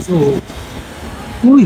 So, uy!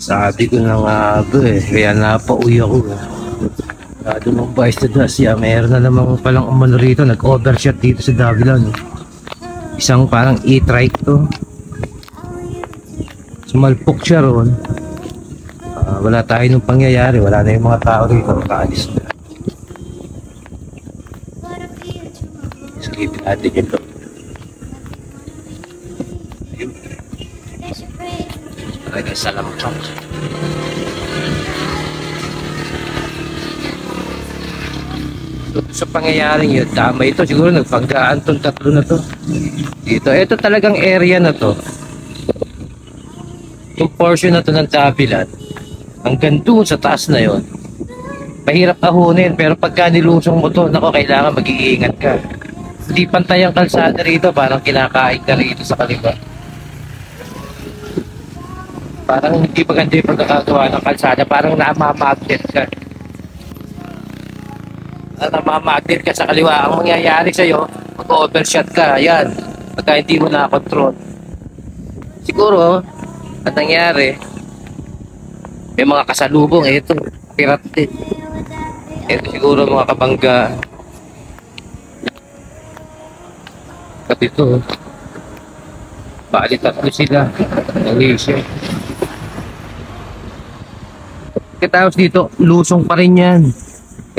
Sabi ko na nga ba kaya napauwi ako Doon ng Vice to Dacia, mayroon na namang palang umano rito, nag-overshot dito sa Davilan. Isang parang e-trike to. Sumalpok siya ron. Wala tayo nung pangyayari, wala na yung mga tao rito, nakaalis na. Skip natin yun. Talaga salampak. Sa pangyayaring yun, tama ito, siguro nagpanggaan tong tatlo na to dito. Ito talagang area na to, yung portion na to ng Davilan hanggang doon sa taas na yon, mahirap ahunin. Pero pagka nilusong mo to, nako, kailangan mag-iingat ka. Hindi pantay ang kalsada rito, parang kinakain ka rito sa kaliwa. Parang hindi maganda yung pagkakagawa ng kalsada, parang namamagnet ka. Namamagnet ka sa kaliwa. Ang mangyayari sa'yo, mag-overshot ka. Yan, pagka hindi mo na-control. Siguro, ang nangyari, may mga kasalubong. Ito, pirat din. Ito siguro mga kabangga. At ito, bali tatlo sila. Malaysia. Katapos dito, lusong pa rin yan.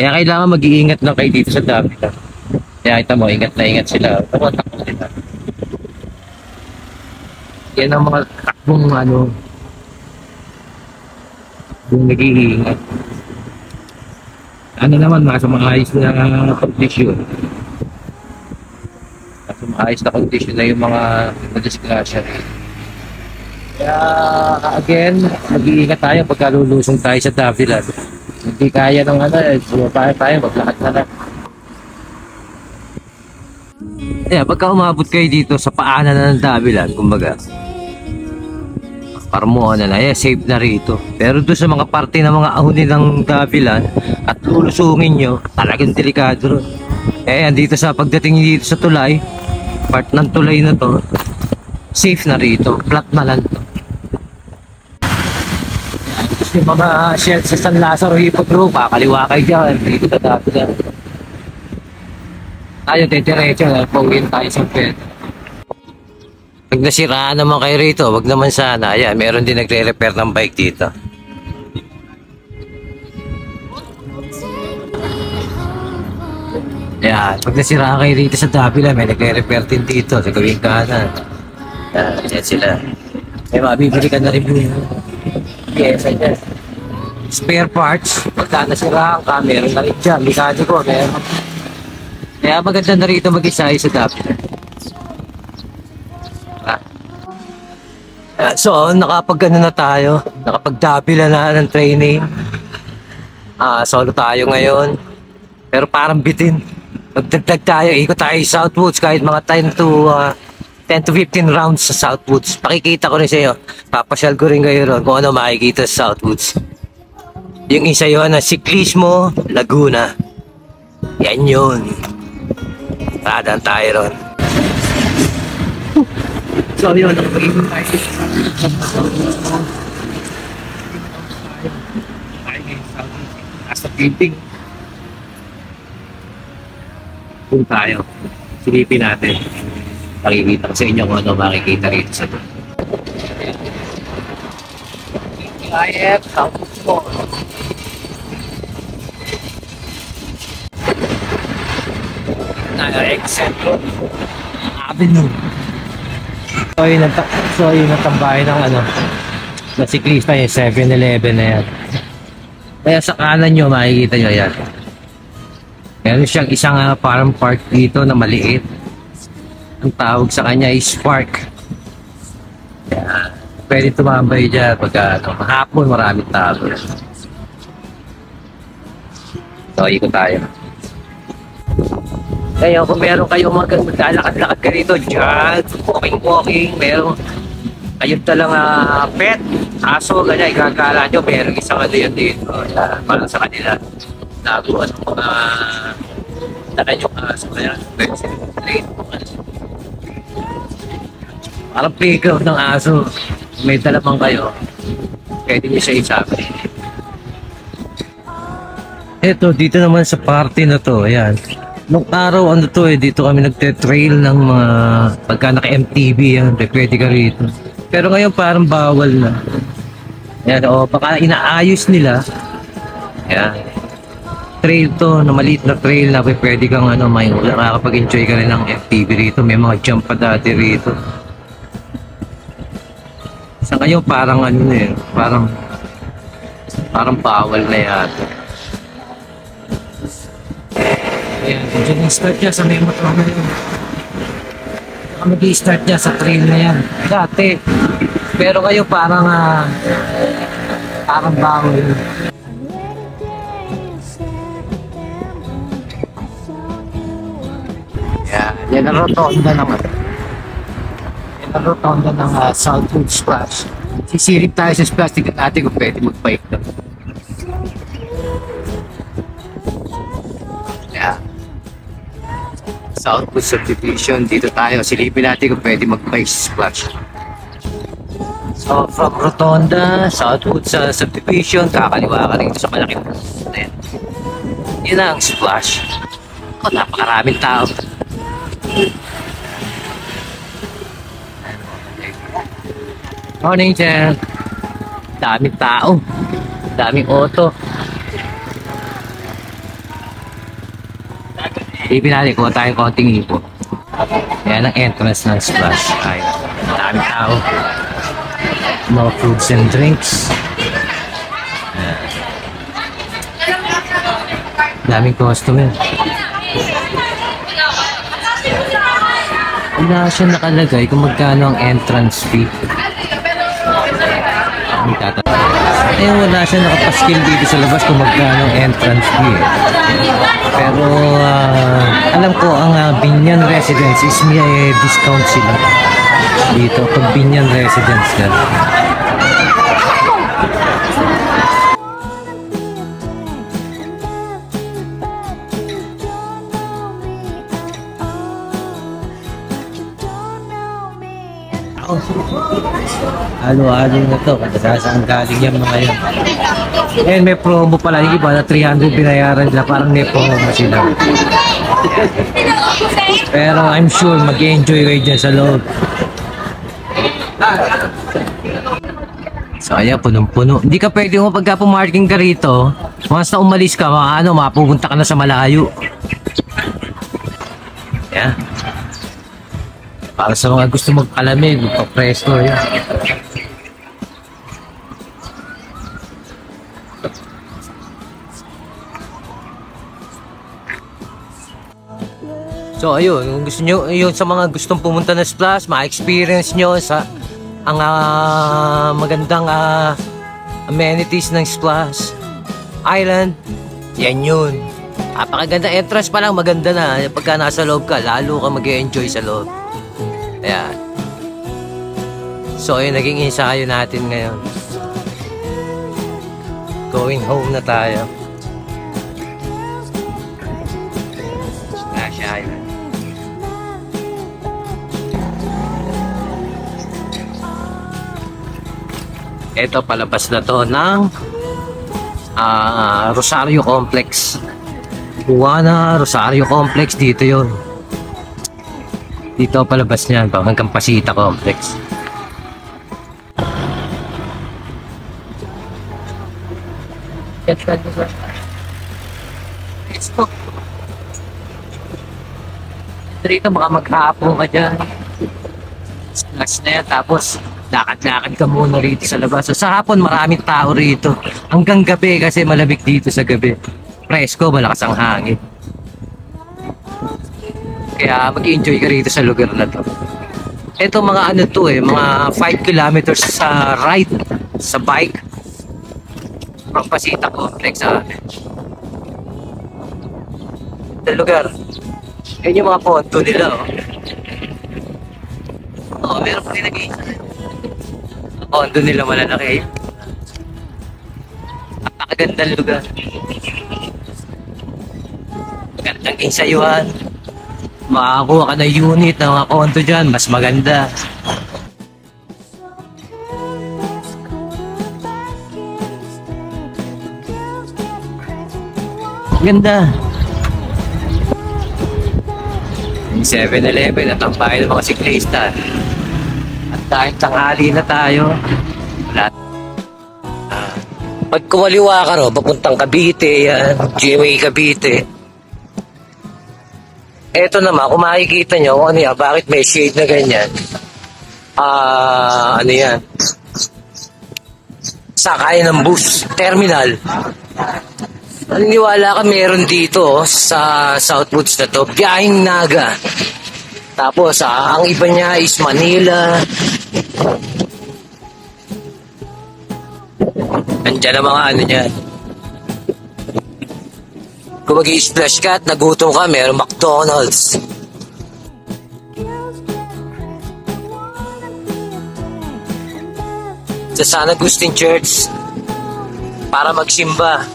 Kaya kailangan mag-iingat lang kayo dito sa Davilan. Kaya kita mo, ingat na ingat sila. Takbo sila. Yan ang mga takbong yung nag-iingat. Ano naman, nasa maayos na kondisyon. Nasa maayos na kondisyon na yung mga nadisgrasya. Kaya, again, mag-iingat tayo pagka lulusong tayo sa Davilan. Hindi kaya ng tayo, maglakad na lang. Kaya pagka umabot kayo dito sa paanan na ng Davilan, kumbaga, parmo na safe na rito. Pero doon sa mga parte ng mga ahuni ng Davilan at lulusungin nyo, talagang delikado ron. Andito sa pagdating dito sa tulay, part ng tulay na to, safe na rito, flat na lang to. Yung mga shed sa San Lazaro Hippodrome, kaliwa kayo dyan, dito na Davilan. Tayo, diretso, pauwiin tayo sa pet. Pag nasiraan naman kayo rito, wag naman sana. Ayan, meron din nagre-repair ng bike dito. Ayan, pag nasiraan kayo rito sa Davilan, may nagre-repair din dito sa gawing kanan. Ayan sila. Mabibili ka na rin yun. Yes, ayan. Spare parts, pagka nasiraan ka, meron na rin dyan. Mekaniko, meron. Kaya maganda na rito mag-isa sa Davilan. So, nakapag-ano na tayo, nakapag-Davilan na ng training. Solo tayo ngayon. Pero parang bitin. Magdagdag tayo, ikot tayo sa Southwoods kahit mga 10 to 15 rounds sa Southwoods. Pakikita ko rin sa iyo. Papasyal ko rin kayo ron kung ano makikita sa Southwoods. Yung isa yun na Siklismo Laguna. Yan yun. Radaan tayo ron. So yun, nakapag-ibig tayo sa painting. Kung tayo, silipin natin. Pakikita ko sa inyo kung ano makikita rito sa doon. IF Southwoods Mall. Centro Avenue. So yun ang tambahin ng na siklista yung 7-Eleven na yan. Kaya sa kanan nyo makikita nyo yan. Meron siyang isang farm park dito na maliit. Ang tawag sa kanya is park. Kaya pwede tumambay dyan pagka hapon maraming tao. So ikot tayo. Kaya kung meron kayong maglalakad-lakad ka rito dyan, walking, meron ayun talang pet, aso, ganyan, ikakala nyo, meron isang ano yun dito, parang sa kanila, laguan ng mga takan yung aso, kaya parang playground ng aso, may dalamang kayo, pwede nyo siya isabi. Eto, dito naman sa party na to, ayan. Nung araw, ano to dito kami nagte-trail ng mga pagka naka-MTV yan, pwede ka rito. Pero ngayon parang bawal na. Ayan, baka inaayos nila. Ayan. Trail to, na maliit na trail na pwede kang may nakakapag-enjoy ka rin ng MTV rito. May mga jump pa dati rito. Sa ngayon parang parang bawal na yata. Ayan, dyan yung start niya sa may motor na yun. Mag-i-start niya sa trail na yan. Dati. Pero ngayon parang bawal yun. Yan ang rotonda naman. Yan ang rotonda ng Southwood Splash. Sisirip tayo sa splash, tignan natin kung pwede mag-bike na. Yan. Southwood Subdivision, dito tayo. Silipin natin kung pwede mag-bike sa splash. So, from Rotonda, Southwood sa Subdivision, kakaliwa ka rin sa malaking ayan. Yun ang splash. Napakaraming tao. Morning, sir. Daming tao. Daming auto. Ibig natin kuha tayong konting ipo. Yan ang entrance ng splash. Ay, daming tao. Mga foods and drinks. Daming customer. Wala siya nakalagay kung magkano ang entrance fee. Ayun, wala siya nakapaskil dito sa labas kung magkano ang entrance fee. Pero alam ko ang Binyan Residence is may discount sila dito pag Binyan Residence ka. Halo-halo na to, kadalasan galing yan mga yan. And may promo pala yung iba na 300 binayaran nila, parang may promo sila. Pero I'm sure mag-enjoy kayo dyan sa loob. So ayan, punong-puno. Hindi ka pwede mo pagka pumarking ka rito, once na umalis ka, mapupunta ka na sa malayo. Yan. Para sa mga gusto magpalamig, magpa-presto yan. So ayun, kung gusto nyo, yun sa mga gustong pumunta na splash, ma-experience nyo sa ang magandang amenities ng Splash Island. Yan yun. Napakaganda entrance pa lang, maganda na. Pagka nasa loob ka, lalo ka mag-enjoy sa loob. Ayan. So ayun, naging ensayo natin ngayon. Going home na tayo. Splash Island. Ito, palabas na to ng Rosario Complex. Buwana Rosario Complex, dito yun. Dito palabas niyan, hanggang Pasita Complex. Dito baka maghapon ka dyan. Splash na yan, tapos lakad-lakad ka muna rito sa labas. So, sa hapon maraming tao rito. Hanggang gabi kasi malamig dito sa gabi. Presko, malakas ang hangin. Kaya mag-enjoy ka rito sa lugar na to. Ito mga ano to mga 5 kilometers sa ride, sa bike. From Pasita Complex sa atin. Ito lugar. Yan yung mga ponto nila, oh. Oo, meron pa rin nag-iisa. condo nila malalaki. Napakagandang lugar. Magandang insayuhan. Makakuha ka ng unit ng mga condo dyan, mas maganda. Ganda. 7-Eleven at ang bahay ng mga siklista. At dahil tanghali na tayo, wala. Pag kumaliwa ka papuntang Cavite, yan, GMA Cavite. Eto naman, kung makikita nyo, ano yan, bakit may shade na ganyan? Ano yan? Sakay ng bus, terminal. Naniniwala ka meron dito sa Southwoods na to, biyaheng Naga. Tapos ang iba niya is Manila. Nandiyan ang mga ano niya. Kung mag-i-splash ka at nagutom ka, meron McDonald's. Sa San Agustin Church para magsimba.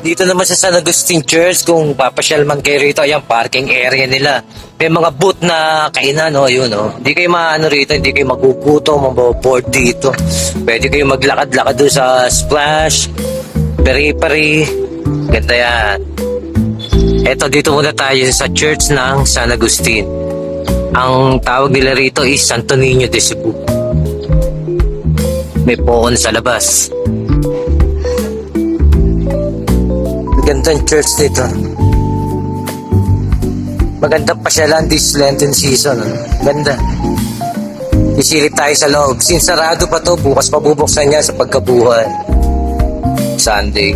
Dito naman sa San Agustin Church, kung papasyal man kayo rito, ayan, parking area nila. May mga booth na kainan, yun, Hindi kayo maano rito, hindi kayo magugutom, maboboard dito. Pwede kayo maglakad-lakad doon sa Splash, Peri-Peri. Ganda yan. Eto, dito muna tayo sa church ng San Agustin. Ang tawag nila rito is Santo Niño de Cebu. May poon sa labas. Gandang church dito. Magandang pasyalan this Lenten season. Ganda. Isilip tayo sa loob. Since sarado pa to, bukas pabubuksan niya sa pagkabuhay. Sunday.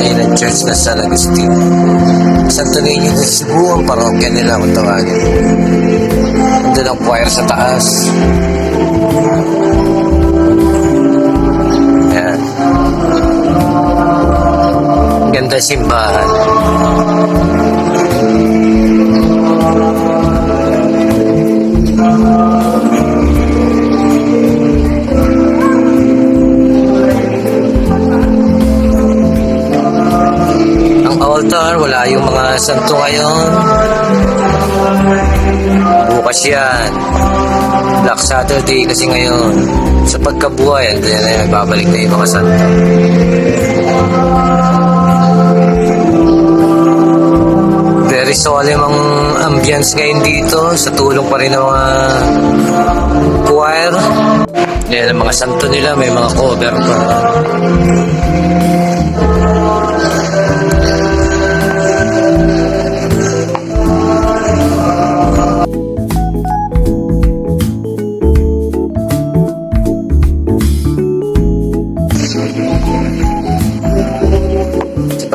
Ayun ang church na San Agustin. Santo Niño de Cebu ang parokya nila kung tawagin. Nandun ang choir sa taas. Yan. Ganda simbahan. Ang altar, wala yung mga santo ngayon. Bukas yan. Black Saturday kasi ngayon. Sa pagkabuhay, babalik na yung mga santo. Very solemn ang ambience ngayon dito. Sa tulong pa rin ng mga choir. Yan ang mga santo nila, may mga cover pa.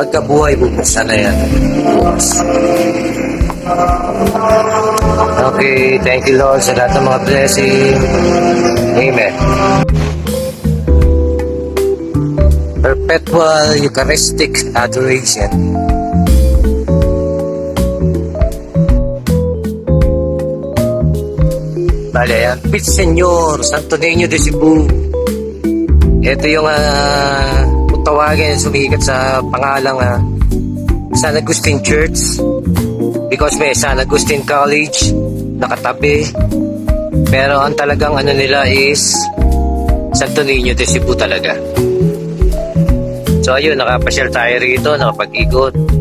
Pagkabuhay, bubuksan na yan. Okay, thank you Lord sa lahat ng mga blessing. Amen. Perpetual Eucharistic Adoration. Bale, yan. Pit Señor, Santo Niño de Cebu. Ito yung tawagin, sumikat sa pangalang San Agustin Church because may San Agustin College nakatabi, pero ang talagang ano nila is Santo Niño de Cebu talaga. So ayun, nakapasyal tayo rito, nakapag-ikot.